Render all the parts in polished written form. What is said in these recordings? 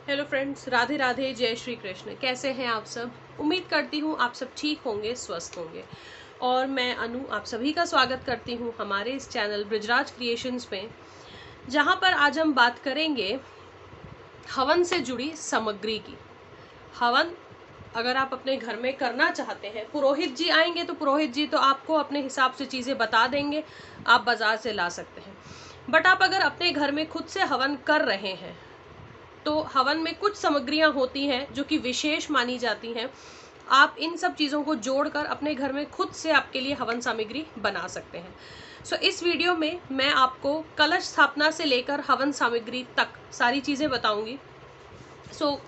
Hello friends, Radhe Radhe, जय श्री कृष्ण। कैसे हैं आप सब? उम्मीद करती हूँ आप सब ठीक होंगे, स्वस्थ होंगे। और मैं अनु आप सभी का स्वागत करती हूँ हमारे इस चैनल ब्रिजराज क्रिएशंस में, जहाँ पर आज हम बात करेंगे हवन से जुड़ी सामग्री की। हवन अगर आप अपने घर में करना चाहते हैं, पुरोहित जी आएंगे तो पुरोहित जी तो आपको अपने हिसाब से चीज़ें बता देंगे, आप बाजार से ला सकते हैं। बट आप अगर अपने घर में खुद से हवन कर रहे हैं तो हवन में कुछ सामग्रियां होती हैं जो कि विशेष मानी जाती हैं। आप इन सब चीज़ों को जोड़कर अपने घर में खुद से आपके लिए हवन सामग्री बना सकते हैं। इस वीडियो में मैं आपको कलश स्थापना से लेकर हवन सामग्री तक सारी चीज़ें बताऊंगी।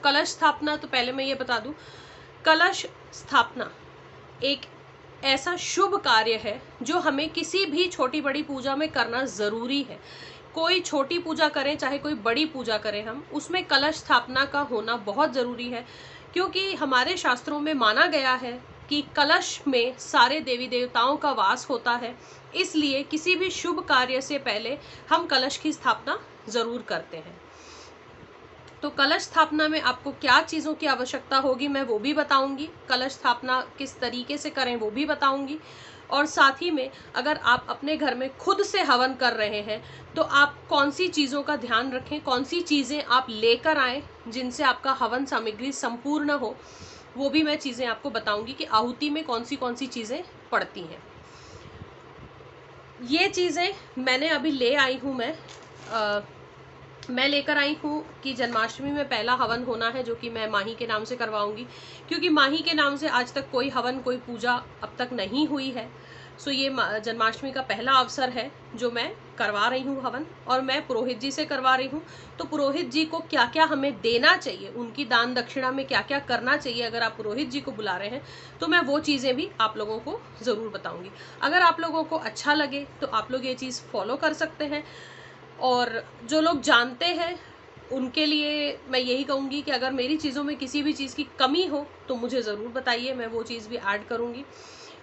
कलश स्थापना, तो पहले मैं ये बता दूं, कलश स्थापना एक ऐसा शुभ कार्य है जो हमें किसी भी छोटी बड़ी पूजा में करना ज़रूरी है। कोई छोटी पूजा करें चाहे कोई बड़ी पूजा करें, हम उसमें कलश स्थापना का होना बहुत ज़रूरी है, क्योंकि हमारे शास्त्रों में माना गया है कि कलश में सारे देवी देवताओं का वास होता है। इसलिए किसी भी शुभ कार्य से पहले हम कलश की स्थापना ज़रूर करते हैं। तो कलश स्थापना में आपको क्या चीज़ों की आवश्यकता होगी मैं वो भी बताऊंगी, कलश स्थापना किस तरीके से करें वो भी बताऊंगी। और साथ ही में अगर आप अपने घर में खुद से हवन कर रहे हैं तो आप कौन सी चीज़ों का ध्यान रखें, कौन सी चीज़ें आप लेकर आएँ जिनसे आपका हवन सामग्री संपूर्ण हो, वो भी मैं चीज़ें आपको बताऊंगी कि आहुति में कौन सी चीज़ें पड़ती हैं। ये चीज़ें मैंने अभी ले आई हूँ। मैं लेकर आई हूँ कि जन्माष्टमी में पहला हवन होना है, जो कि मैं माही के नाम से करवाऊंगी, क्योंकि माही के नाम से आज तक कोई हवन कोई पूजा अब तक नहीं हुई है। ये जन्माष्टमी का पहला अवसर है जो मैं करवा रही हूँ हवन, और मैं पुरोहित जी से करवा रही हूँ। तो पुरोहित जी को क्या क्या हमें देना चाहिए, उनकी दान दक्षिणा में क्या क्या करना चाहिए, अगर आप पुरोहित जी को बुला रहे हैं तो मैं वो चीज़ें भी आप लोगों को ज़रूर बताऊँगी। अगर आप लोगों को अच्छा लगे तो आप लोग ये चीज़ फॉलो कर सकते हैं। और जो लोग जानते हैं उनके लिए मैं यही कहूँगी कि अगर मेरी चीज़ों में किसी भी चीज़ की कमी हो तो मुझे ज़रूर बताइए, मैं वो चीज़ भी ऐड करूँगी।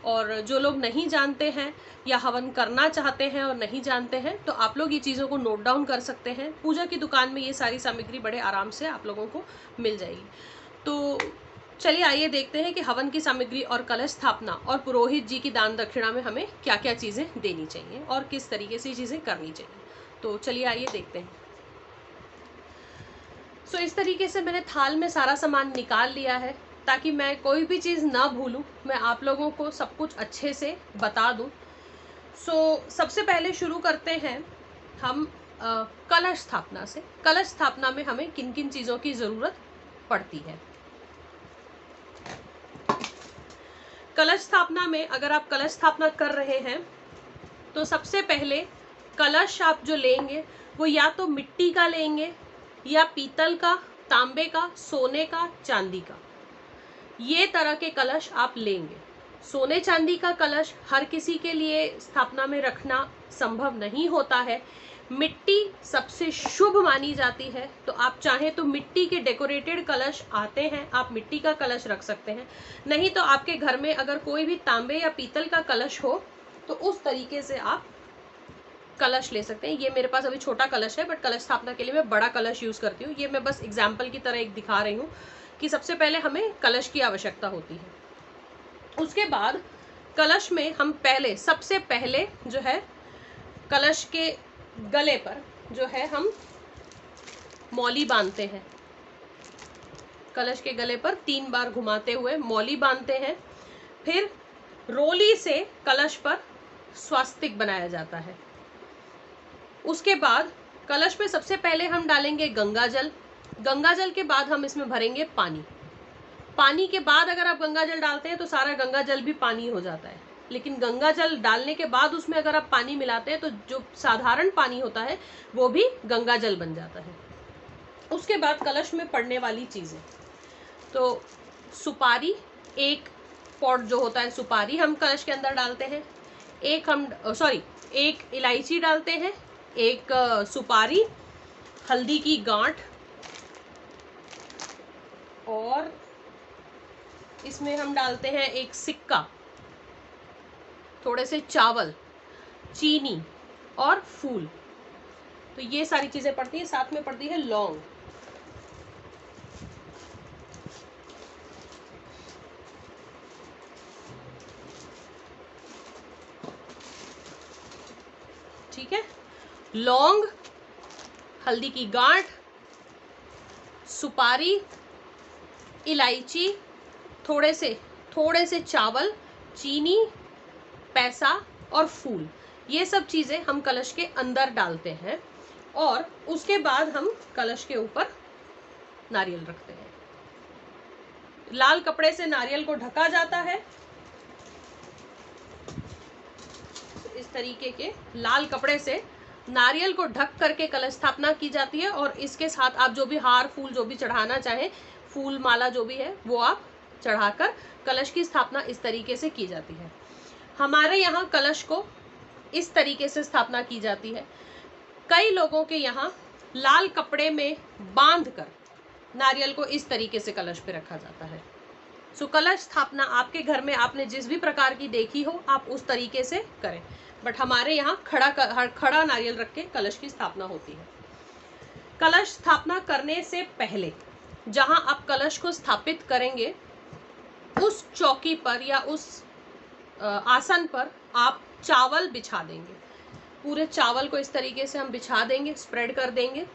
और जो लोग नहीं जानते हैं या हवन करना चाहते हैं और नहीं जानते हैं तो आप लोग ये चीज़ों को नोट डाउन कर सकते हैं। पूजा की दुकान में ये सारी सामग्री बड़े आराम से आप लोगों को मिल जाएगी। तो चलिए आइए देखते हैं कि हवन की सामग्री और कलश स्थापना और पुरोहित जी की दान दक्षिणा में हमें क्या क्या चीज़ें देनी चाहिए और किस तरीके से चीज़ें करनी चाहिए। तो चलिए आइए देखते हैं। इस तरीके से मैंने थाल में सारा सामान निकाल लिया है ताकि मैं कोई भी चीज़ ना भूलूं, मैं आप लोगों को सब कुछ अच्छे से बता दूं। सबसे पहले शुरू करते हैं हम कलश स्थापना से। कलश स्थापना में हमें किन किन चीज़ों की ज़रूरत पड़ती है। कलश स्थापना में अगर आप कलश स्थापना कर रहे हैं तो सबसे पहले कलश आप जो लेंगे वो या तो मिट्टी का लेंगे या पीतल का, तांबे का, सोने का, चांदी का, ये तरह के कलश आप लेंगे। सोने चांदी का कलश हर किसी के लिए स्थापना में रखना संभव नहीं होता है। मिट्टी सबसे शुभ मानी जाती है, तो आप चाहें तो मिट्टी के डेकोरेटेड कलश आते हैं, आप मिट्टी का कलश रख सकते हैं। नहीं तो आपके घर में अगर कोई भी तांबे या पीतल का कलश हो तो उस तरीके से आप कलश ले सकते हैं। ये मेरे पास अभी छोटा कलश है, बट कलश स्थापना के लिए मैं बड़ा कलश यूज़ करती हूँ। ये मैं बस एग्जाम्पल की तरह एक दिखा रही हूँ कि सबसे पहले हमें कलश की आवश्यकता होती है। उसके बाद कलश में हम सबसे पहले जो है कलश के गले पर जो है हम मौली बांधते हैं। कलश के गले पर 3 बार घुमाते हुए मौली बांधते हैं। फिर रोली से कलश पर स्वास्तिक बनाया जाता है। उसके बाद कलश में सबसे पहले हम डालेंगे गंगा जल। गंगा जल के बाद हम इसमें भरेंगे पानी। पानी के बाद अगर आप गंगा जल डालते हैं तो सारा गंगा जल भी पानी हो जाता है, लेकिन गंगा जल डालने के बाद उसमें अगर आप पानी मिलाते हैं तो जो साधारण पानी होता है वो भी गंगा जल बन जाता है। उसके बाद कलश में पड़ने वाली चीज़ें, तो सुपारी, एक पॉट जो होता है सुपारी हम कलश के अंदर डालते हैं। एक इलायची डालते हैं, एक सुपारी, हल्दी की गांठ, और इसमें हम डालते हैं एक सिक्का, थोड़े से चावल, चीनी और फूल। तो ये सारी चीज़ें पड़ती हैं। साथ में पड़ती है लौंग। लौंग, हल्दी की गांठ, सुपारी, इलायची, थोड़े से चावल, चीनी, पैसा और फूल, ये सब चीज़ें हम कलश के अंदर डालते हैं और उसके बाद हम कलश के ऊपर नारियल रखते हैं। लाल कपड़े से नारियल को ढका जाता है। इस तरीके के लाल कपड़े से नारियल को ढक करके कलश स्थापना की जाती है और इसके साथ आप जो भी हार फूल जो भी चढ़ाना चाहें, फूल माला जो भी है वो आप चढ़ाकर कलश की स्थापना इस तरीके से की जाती है। हमारे यहाँ कलश को इस तरीके से स्थापना की जाती है। कई लोगों के यहाँ लाल कपड़े में बांधकर नारियल को इस तरीके से कलश पे रखा जाता है। सो कलश स्थापना आपके घर में आपने जिस भी प्रकार की देखी हो आप उस तरीके से करें, बट हमारे यहाँ खड़ा नारियल रख के कलश की स्थापना होती है। कलश स्थापना करने से पहले जहाँ आप कलश को स्थापित करेंगे उस चौकी पर या उस आसन पर आप चावल बिछा देंगे। पूरे चावल को इस तरीके से हम बिछा देंगे, स्प्रेड कर देंगे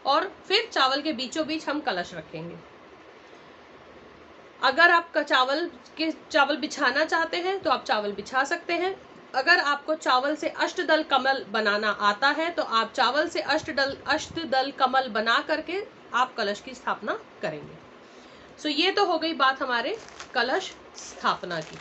और फिर चावल के बीचों बीच हम कलश रखेंगे। अगर आप चावल बिछाना चाहते हैं तो आप चावल बिछा सकते हैं। अगर आपको चावल से अष्टदल कमल बनाना आता है तो आप चावल से अष्टदल कमल बना करके आप कलश की स्थापना करेंगे। सो ये तो हो गई बात हमारे कलश स्थापना की।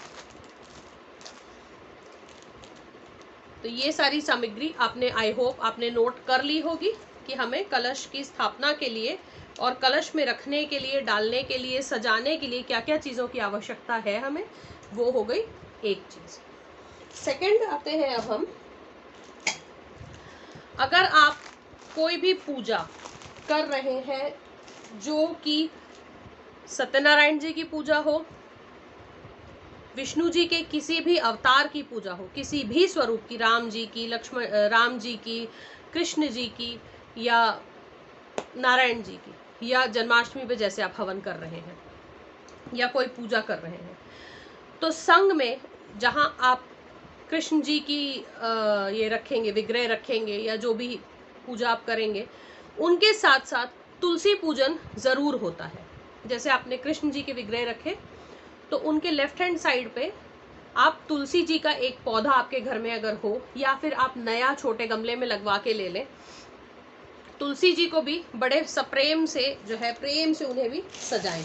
तो ये सारी सामग्री आपने आई होप आपने नोट कर ली होगी कि हमें कलश की स्थापना के लिए और कलश में रखने के लिए, डालने के लिए, सजाने के लिए क्या क्या चीज़ों की आवश्यकता है हमें, वो हो गई एक चीज़। सेकंड आते हैं अब हम, अगर आप कोई भी पूजा कर रहे हैं जो कि सत्यनारायण जी की पूजा हो, विष्णु जी के किसी भी अवतार की पूजा हो, किसी भी स्वरूप की, राम जी की, राम जी की, कृष्ण जी की या नारायण जी की, या जन्माष्टमी पे जैसे आप हवन कर रहे हैं या कोई पूजा कर रहे हैं, तो संग में जहां आप कृष्ण जी की ये रखेंगे, विग्रह रखेंगे या जो भी पूजा आप करेंगे, उनके साथ साथ तुलसी पूजन ज़रूर होता है। जैसे आपने कृष्ण जी के विग्रह रखे तो उनके लेफ्ट हैंड साइड पे आप तुलसी जी का एक पौधा आपके घर में अगर हो या फिर आप नया छोटे गमले में लगवा के ले लें, तुलसी जी को भी बड़े सप्रेम से जो है प्रेम से उन्हें भी सजाएं।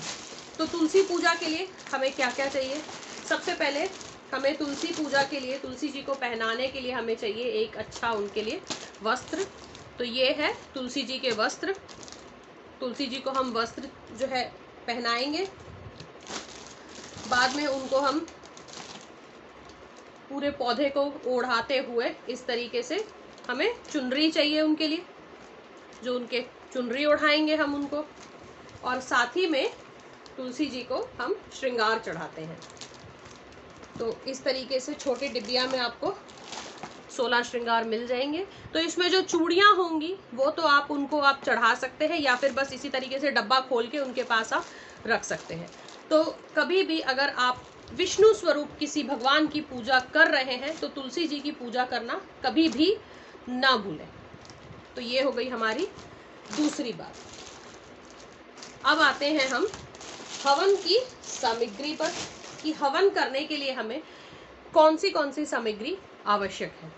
तो तुलसी पूजा के लिए हमें क्या क्या चाहिए? सबसे पहले हमें तुलसी पूजा के लिए, तुलसी जी को पहनाने के लिए हमें चाहिए एक अच्छा उनके लिए वस्त्र। तो ये है तुलसी जी के वस्त्र। तुलसी जी को हम वस्त्र जो है पहनाएंगे। बाद में उनको हम पूरे पौधे को ओढ़ाते हुए इस तरीके से हमें चुनरी चाहिए उनके लिए, जो उनके चुनरी ओढ़ाएंगे हम उनको, और साथ ही में तुलसी जी को हम श्रृंगार चढ़ाते हैं। तो इस तरीके से छोटी डिब्बिया में आपको 16 श्रृंगार मिल जाएंगे। तो इसमें जो चूड़ियाँ होंगी वो तो आप उनको आप चढ़ा सकते हैं या फिर बस इसी तरीके से डब्बा खोल के उनके पास आप रख सकते हैं। तो कभी भी अगर आप विष्णु स्वरूप किसी भगवान की पूजा कर रहे हैं तो तुलसी जी की पूजा करना कभी भी ना भूलें। तो ये हो गई हमारी दूसरी बात। अब आते हैं हम हवन की सामग्री पर कि हवन करने के लिए हमें कौन सी सामग्री आवश्यक है।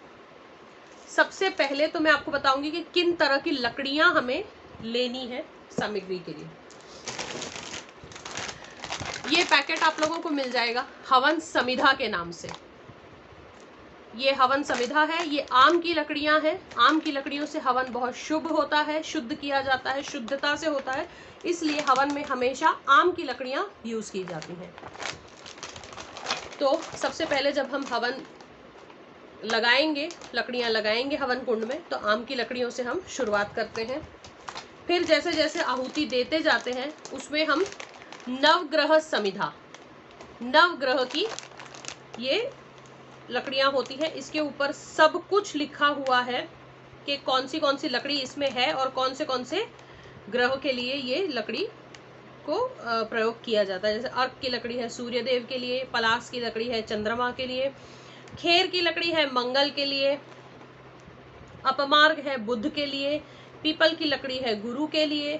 सबसे पहले तो मैं आपको बताऊंगी कि किन तरह की लकड़ियां हमें लेनी है सामग्री के लिए। ये पैकेट आप लोगों को मिल जाएगा हवन समिधा के नाम से। ये हवन समिधा है, ये आम की लकड़ियां हैं। आम की लकड़ियों से हवन बहुत शुभ होता है, शुद्ध किया जाता है, शुद्धता से होता है, इसलिए हवन में हमेशा आम की लकड़ियां यूज की जाती हैं। तो सबसे पहले जब हम हवन लगाएंगे, लकड़ियां लगाएंगे हवन कुंड में, तो आम की लकड़ियों से हम शुरुआत करते हैं। फिर जैसे जैसे आहुति देते जाते हैं उसमें हम नवग्रह समिधा, नवग्रह की ये लकड़ियां होती हैं। इसके ऊपर सब कुछ लिखा हुआ है कि कौन सी लकड़ी इसमें है और कौन से ग्रह के लिए ये लकड़ी को प्रयोग किया जाता है। जैसे अर्क की लकड़ी है सूर्यदेव के लिए, पलास की लकड़ी है चंद्रमा के लिए, खेर की लकड़ी है मंगल के लिए, अपमार्ग है बुध के लिए, पीपल की लकड़ी है गुरु के लिए,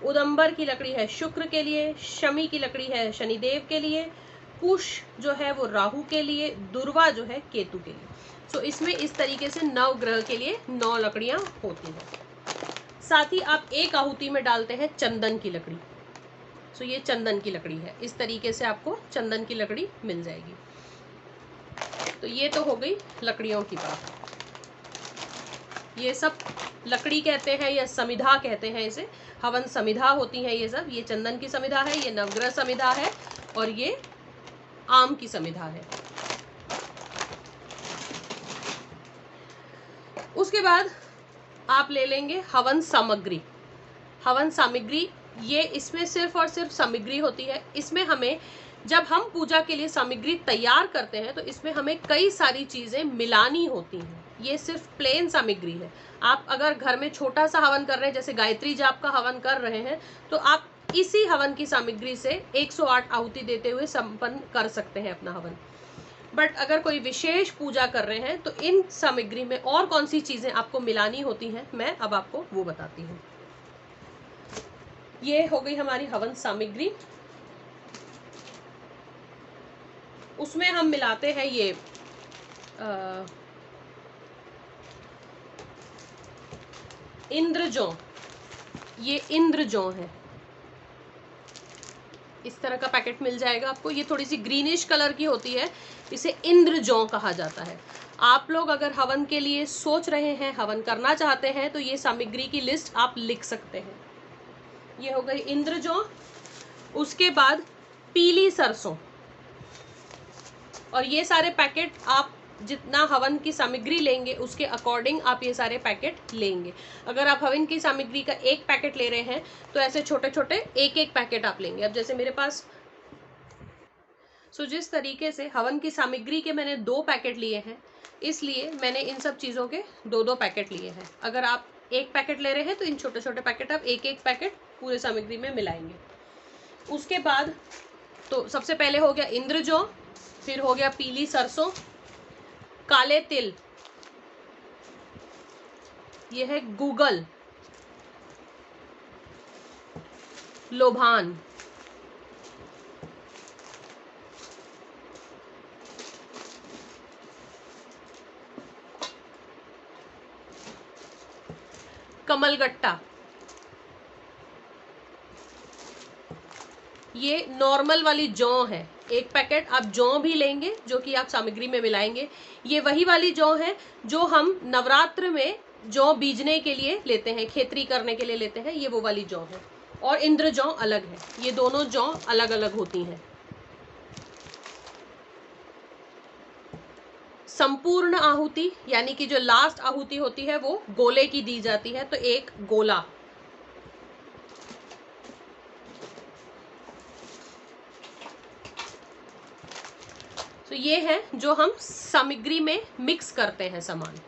उदंबर की लकड़ी है शुक्र के लिए, शमी की लकड़ी है शनिदेव के लिए, कुश जो है वो राहु के लिए, दुर्वा जो है केतु के लिए। सो इसमें इस तरीके से 9 ग्रह के लिए 9 लकड़ियां होती हैं। साथ ही आप एक आहुति में डालते हैं चंदन की लकड़ी। सो ये चंदन की लकड़ी है, इस तरीके से आपको चंदन की लकड़ी मिल जाएगी। तो ये तो हो गई लकड़ियों की बात। ये सब लकड़ी कहते हैं या समिधा कहते हैं, इसे हवन समिधा होती है ये सब। ये चंदन की समिधा है, ये नवग्रह समिधा है और ये आम की समिधा है। उसके बाद आप ले लेंगे हवन सामग्री। हवन सामग्री ये इसमें सिर्फ और सिर्फ सामग्री होती है। इसमें हमें जब हम पूजा के लिए सामग्री तैयार करते हैं तो इसमें हमें कई सारी चीजें मिलानी होती हैं। ये सिर्फ प्लेन सामग्री है। आप अगर घर में छोटा सा हवन कर रहे हैं, जैसे गायत्री जाप का हवन कर रहे हैं, तो आप इसी हवन की सामग्री से 108 आहुति देते हुए संपन्न कर सकते हैं अपना हवन। बट अगर कोई विशेष पूजा कर रहे हैं तो इन सामग्री में और कौन सी चीजें आपको मिलानी होती हैं, मैं अब आपको वो बताती हूँ। ये हो गई हमारी हवन सामग्री। उसमें हम मिलाते हैं ये इंद्रजौ। ये इंद्रजौ है, इस तरह का पैकेट मिल जाएगा आपको। ये थोड़ी सी ग्रीनिश कलर की होती है, इसे इंद्रजौ कहा जाता है। आप लोग अगर हवन के लिए सोच रहे हैं, हवन करना चाहते हैं, तो ये सामग्री की लिस्ट आप लिख सकते हैं। ये हो गई इंद्रजौ। उसके बाद पीली सरसों, और ये सारे पैकेट आप जितना हवन की सामग्री लेंगे उसके अकॉर्डिंग आप ये सारे पैकेट लेंगे। अगर आप हवन की सामग्री का एक पैकेट ले रहे हैं तो ऐसे छोटे छोटे एक एक पैकेट आप लेंगे। अब जैसे मेरे पास जिस तरीके से हवन की सामग्री के मैंने 2 पैकेट लिए हैं, इसलिए मैंने इन सब चीज़ों के 2-2 पैकेट लिए हैं। अगर आप एक पैकेट ले रहे हैं तो इन छोटे छोटे पैकेट आप एक एक पैकेट पूरे सामग्री में मिलाएंगे। उसके बाद तो सबसे पहले हो गया इंद्रजौ, फिर हो गया पीली सरसों, काले तिल, यह है गूगल, लोभान, कमलगट्टा। ये नॉर्मल वाली जौ है। एक पैकेट आप जौ भी लेंगे जो कि आप सामग्री में मिलाएंगे। ये वही वाली जौ है जो हम नवरात्र में जौ बीजने के लिए लेते हैं, खेतरी करने के लिए लेते हैं, ये वो वाली जौ है। और इंद्रजौ अलग है, ये दोनों जौ अलग अलग होती हैं। संपूर्ण आहुति यानी कि जो लास्ट आहुति होती है वो गोले की दी जाती है, तो एक गोला। तो ये है जो हम सामग्री में मिक्स करते हैं सामान।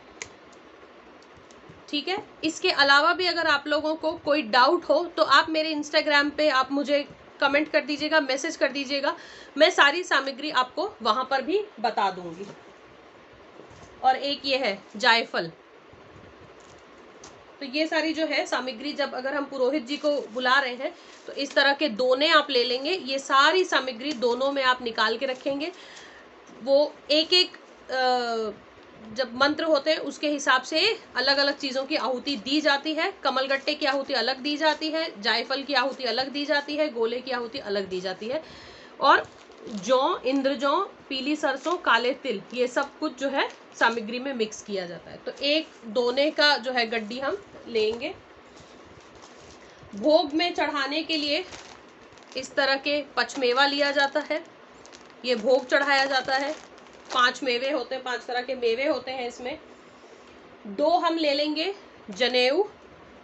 ठीक है। इसके अलावा भी अगर आप लोगों को कोई डाउट हो तो आप मेरे इंस्टाग्राम पे आप मुझे कमेंट कर दीजिएगा, मैसेज कर दीजिएगा, मैं सारी सामग्री आपको वहां पर भी बता दूंगी। और एक ये है जायफल। तो ये सारी जो है सामग्री, जब अगर हम पुरोहित जी को बुला रहे हैं तो इस तरह के दोने आप ले लेंगे। ये सारी सामग्री दोनों में आप निकाल के रखेंगे। वो एक एक जब मंत्र होते हैं उसके हिसाब से अलग अलग चीज़ों की आहुति दी जाती है। कमलगट्टे की आहुति अलग दी जाती है, जायफल की आहुति अलग दी जाती है, गोले की आहुति अलग दी जाती है। और जौ, इंद्रजौ, पीली सरसों, काले तिल, ये सब कुछ जो है सामग्री में मिक्स किया जाता है। तो एक दोने का जो है गड्डी हम लेंगे। भोग में चढ़ाने के लिए इस तरह के पचमेवा लिया जाता है, ये भोग चढ़ाया जाता है। 5 मेवे होते हैं, 5 तरह के मेवे होते हैं इसमें। 2 हम ले लेंगे जनेऊ,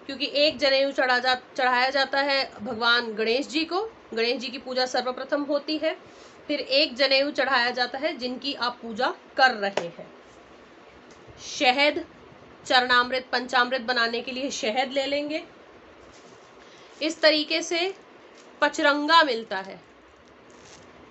क्योंकि एक जनेऊ चढ़ाया जाता है भगवान गणेश जी को। गणेश जी की पूजा सर्वप्रथम होती है। फिर एक जनेऊ चढ़ाया जाता है जिनकी आप पूजा कर रहे हैं। शहद, चरणामृत, पंचामृत बनाने के लिए शहद ले लेंगे। इस तरीके से पचरंगा मिलता है।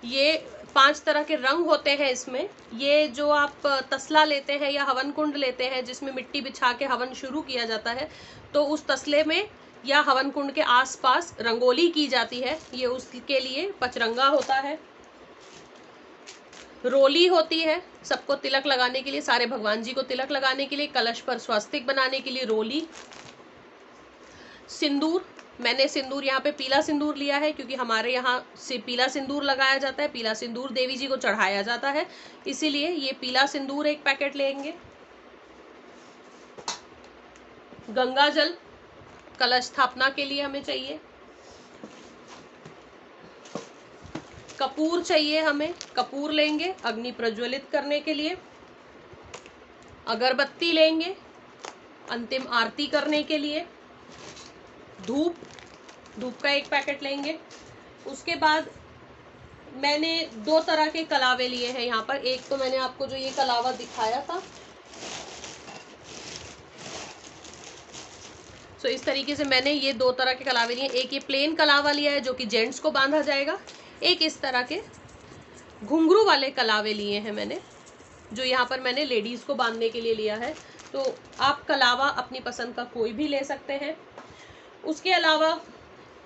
ये 5 तरह के रंग होते हैं इसमें। ये जो आप तसला लेते हैं या हवन कुंड लेते हैं जिसमें मिट्टी बिछा के हवन शुरू किया जाता है, तो उस तसले में या हवन कुंड के आसपास रंगोली की जाती है, ये उसके लिए पचरंगा होता है। रोली होती है सबको तिलक लगाने के लिए, सारे भगवान जी को तिलक लगाने के लिए, कलश पर स्वास्तिक बनाने के लिए रोली। सिंदूर, मैंने सिंदूर यहाँ पे पीला सिंदूर लिया है क्योंकि हमारे यहाँ से पीला सिंदूर लगाया जाता है, पीला सिंदूर देवी जी को चढ़ाया जाता है, इसीलिए ये पीला सिंदूर 1 पैकेट लेंगे। गंगा जल कलश स्थापना के लिए हमें चाहिए। कपूर चाहिए हमें, कपूर लेंगे अग्नि प्रज्वलित करने के लिए। अगरबत्ती लेंगे अंतिम आरती करने के लिए। धूप, धूप का 1 पैकेट लेंगे। उसके बाद मैंने 2 तरह के कलावे लिए हैं यहाँ पर। एक तो मैंने आपको जो ये कलावा दिखाया था, तो इस तरीके से मैंने ये 2 तरह के कलावे लिए। एक ये प्लेन कलावा लिया है जो कि जेंट्स को बांधा जाएगा, एक इस तरह के घुंघरू वाले कलावे लिए हैं मैंने, जो यहाँ पर मैंने लेडीज़ को बांधने के लिए लिया है। तो आप कलावा अपनी पसंद का कोई भी ले सकते हैं। उसके अलावा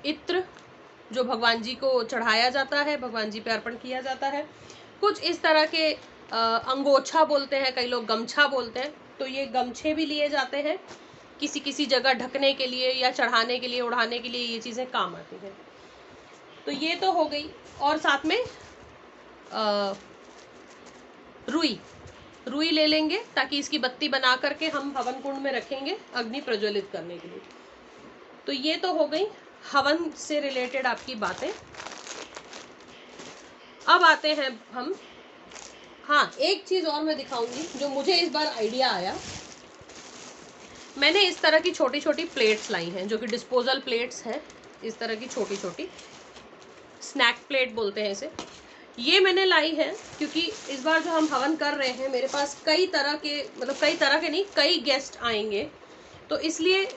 इत्र जो भगवान जी को चढ़ाया जाता है, भगवान जी पे अर्पण किया जाता है। कुछ इस तरह के अंगोछा बोलते हैं, कई लोग गमछा बोलते हैं, तो ये गमछे भी लिए जाते हैं किसी किसी जगह ढकने के लिए या चढ़ाने के लिए, उड़ाने के लिए ये चीज़ें काम आती हैं। तो ये तो हो गई। और साथ में रुई ले लेंगे ताकि इसकी बत्ती बना करके हम हवन कुंड में रखेंगे अग्नि प्रज्वलित करने के लिए। तो ये तो हो गई हवन से रिलेटेड आपकी बातें। अब आते हैं हम, हाँ एक चीज़ और मैं दिखाऊंगी जो मुझे इस बार आइडिया आया। मैंने इस तरह की छोटी छोटी प्लेट्स लाई हैं जो कि डिस्पोजल प्लेट्स हैं, इस तरह की छोटी छोटी स्नैक प्लेट बोलते हैं इसे। ये मैंने लाई है क्योंकि इस बार जो हम हवन कर रहे हैं मेरे पास कई तरह के, मतलब कई तरह के नहीं, कई गेस्ट आएंगे, तो इसलिए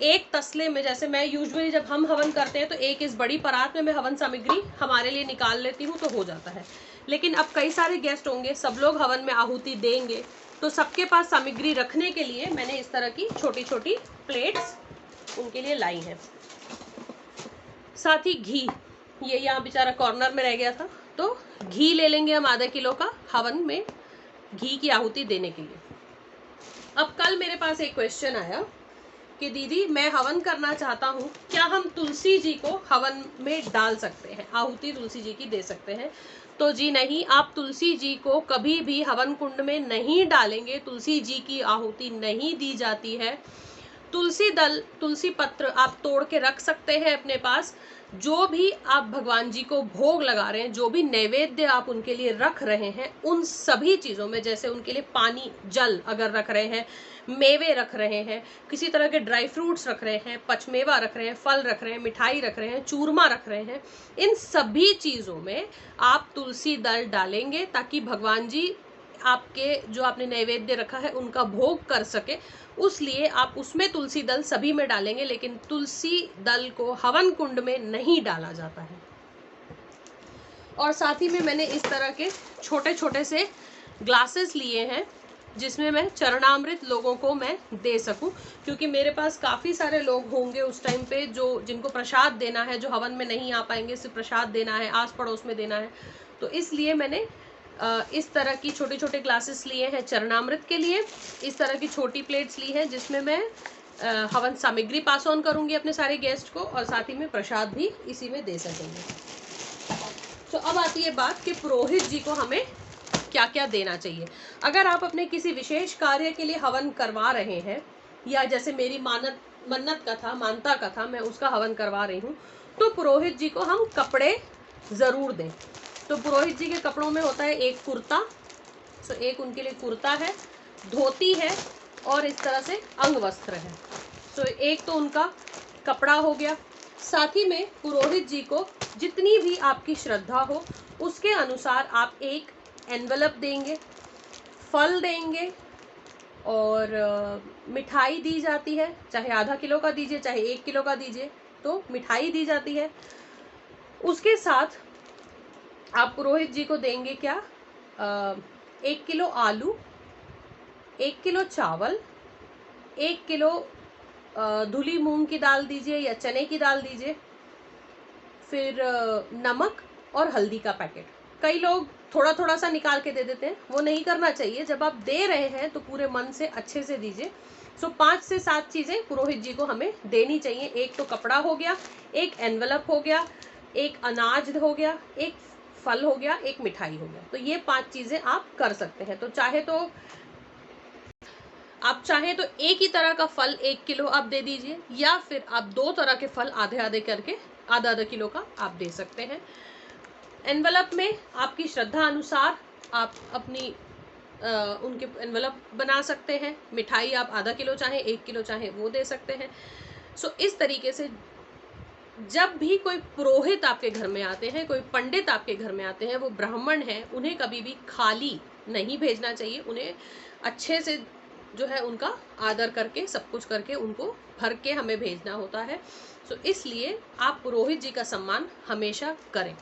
एक तसले में, जैसे मैं यूजुअली जब हम हवन करते हैं तो एक इस बड़ी परात में मैं हवन सामग्री हमारे लिए निकाल लेती हूँ तो हो जाता है। लेकिन अब कई सारे गेस्ट होंगे, सब लोग हवन में आहुति देंगे, तो सबके पास सामग्री रखने के लिए मैंने इस तरह की छोटी छोटी प्लेट्स उनके लिए लाई हैं। साथ ही घी, ये यहाँ बेचारा कॉर्नर में रह गया था, तो घी ले लेंगे हम आधा किलो का हवन में घी की आहुति देने के लिए। अब कल मेरे पास एक क्वेश्चन आया कि दीदी मैं हवन करना चाहता हूँ, क्या हम तुलसी जी को हवन में डाल सकते हैं, आहुति तुलसी जी की दे सकते हैं? तो जी नहीं, आप तुलसी जी को कभी भी हवन कुंड में नहीं डालेंगे, तुलसी जी की आहुति नहीं दी जाती है। तुलसी दल, तुलसी पत्र आप तोड़ के रख सकते हैं अपने पास। जो भी आप भगवान जी को भोग लगा रहे हैं, जो भी नैवेद्य आप उनके लिए रख रहे हैं, उन सभी चीज़ों में, जैसे उनके लिए पानी, जल अगर रख रहे हैं, मेवे रख रहे हैं, किसी तरह के ड्राई फ्रूट्स रख रहे हैं, पचमेवा रख रहे हैं, फल रख रहे हैं, मिठाई रख रहे हैं, चूरमा रख रहे हैं, इन सभी चीज़ों में आप तुलसी दल डालेंगे ताकि भगवान जी आपके जो आपने नैवेद्य रखा है उनका भोग कर सके। उसलिए आप उसमें तुलसी दल सभी में डालेंगे, लेकिन तुलसी दल को हवन कुंड में नहीं डाला जाता है। और साथ ही में मैंने इस तरह के छोटे छोटे से ग्लासेस लिए हैं जिसमें मैं चरणामृत लोगों को मैं दे सकूं, क्योंकि मेरे पास काफ़ी सारे लोग होंगे उस टाइम पे जो जिनको प्रसाद देना है, जो हवन में नहीं आ पाएंगे, सिर्फ प्रसाद देना है, आस पड़ोस में देना है। तो इसलिए मैंने इस तरह की छोटे छोटे ग्लासेस लिए हैं चरणामृत के लिए। इस तरह की छोटी प्लेट्स ली हैं जिसमें मैं हवन सामग्री पास ऑन करूंगी अपने सारे गेस्ट को, और साथ ही में प्रसाद भी इसी में दे सकेंगे। तो अब आती है बात कि पुरोहित जी को हमें क्या क्या देना चाहिए। अगर आप अपने किसी विशेष कार्य के लिए हवन करवा रहे हैं, या जैसे मेरी मन्नत का था, मानता का था, मैं उसका हवन करवा रही हूँ, तो पुरोहित जी को हम कपड़े ज़रूर दें। तो पुरोहित जी के कपड़ों में होता है एक कुर्ता, तो एक उनके लिए कुर्ता है, धोती है और इस तरह से अंग वस्त्र है। तो एक तो उनका कपड़ा हो गया। साथ ही में पुरोहित जी को जितनी भी आपकी श्रद्धा हो उसके अनुसार आप एक एनवलप देंगे, फल देंगे और मिठाई दी जाती है, चाहे आधा किलो का दीजिए चाहे 1 किलो का दीजिए, तो मिठाई दी जाती है। उसके साथ आप पुरोहित जी को देंगे क्या, 1 किलो आलू, 1 किलो चावल, 1 किलो धुली मूंग की दाल दीजिए या चने की दाल दीजिए, फिर नमक और हल्दी का पैकेट। कई लोग थोड़ा थोड़ा सा निकाल के दे देते हैं, वो नहीं करना चाहिए। जब आप दे रहे हैं तो पूरे मन से अच्छे से दीजिए। सो 5 से 7 चीज़ें पुरोहित जी को हमें देनी चाहिए। एक तो कपड़ा हो गया, एक एनवलप हो गया, एक अनाज हो गया, एक फल हो गया, एक मिठाई हो गया। तो ये 5 चीज़ें आप कर सकते हैं। तो आप चाहे तो एक ही तरह का फल 1 किलो आप दे दीजिए, या फिर आप 2 तरह के फल आधे आधे करके आधा आधा किलो का आप दे सकते हैं। एनवलप में आपकी श्रद्धा अनुसार आप अपनी उनके एनवलप बना सकते हैं। मिठाई आप आधा किलो चाहे 1 किलो चाहे वो दे सकते हैं। सो इस तरीके से जब भी कोई पुरोहित आपके घर में आते हैं, कोई पंडित आपके घर में आते हैं, वो ब्राह्मण हैं, उन्हें कभी भी खाली नहीं भेजना चाहिए। उन्हें अच्छे से जो है उनका आदर करके, सब कुछ करके, उनको भर के हमें भेजना होता है। सो इसलिए आप पुरोहित जी का सम्मान हमेशा करें।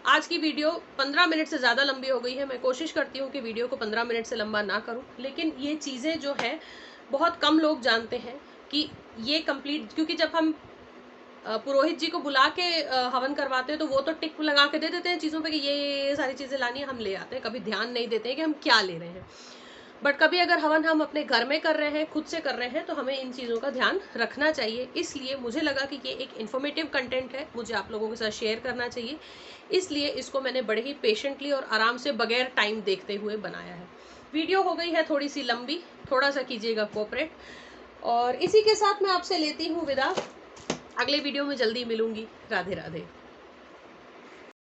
आज की वीडियो 15 मिनट से ज़्यादा लंबी हो गई है। मैं कोशिश करती हूँ कि वीडियो को 15 मिनट से लंबा ना करूँ, लेकिन ये चीज़ें जो है बहुत कम लोग जानते हैं कि ये कंप्लीट, क्योंकि जब हम पुरोहित जी को बुला के हवन करवाते हैं तो वो तो टिक लगा के दे देते हैं चीज़ों पे कि ये सारी चीज़ें लानी है, हम ले आते हैं। कभी ध्यान नहीं देते हैं कि हम क्या ले रहे हैं। बट कभी अगर हवन हम अपने घर में कर रहे हैं, खुद से कर रहे हैं, तो हमें इन चीज़ों का ध्यान रखना चाहिए। इसलिए मुझे लगा कि ये एक इन्फॉर्मेटिव कंटेंट है, मुझे आप लोगों के साथ शेयर करना चाहिए। इसलिए इसको मैंने बड़े ही पेशेंटली और आराम से बगैर टाइम देखते हुए बनाया है। वीडियो हो गई है थोड़ी सी लंबी, थोड़ा सा कीजिएगा कोऑपरेट। और इसी के साथ मैं आपसे लेती हूँ विदा। अगले वीडियो में जल्दी मिलूंगी। राधे राधे।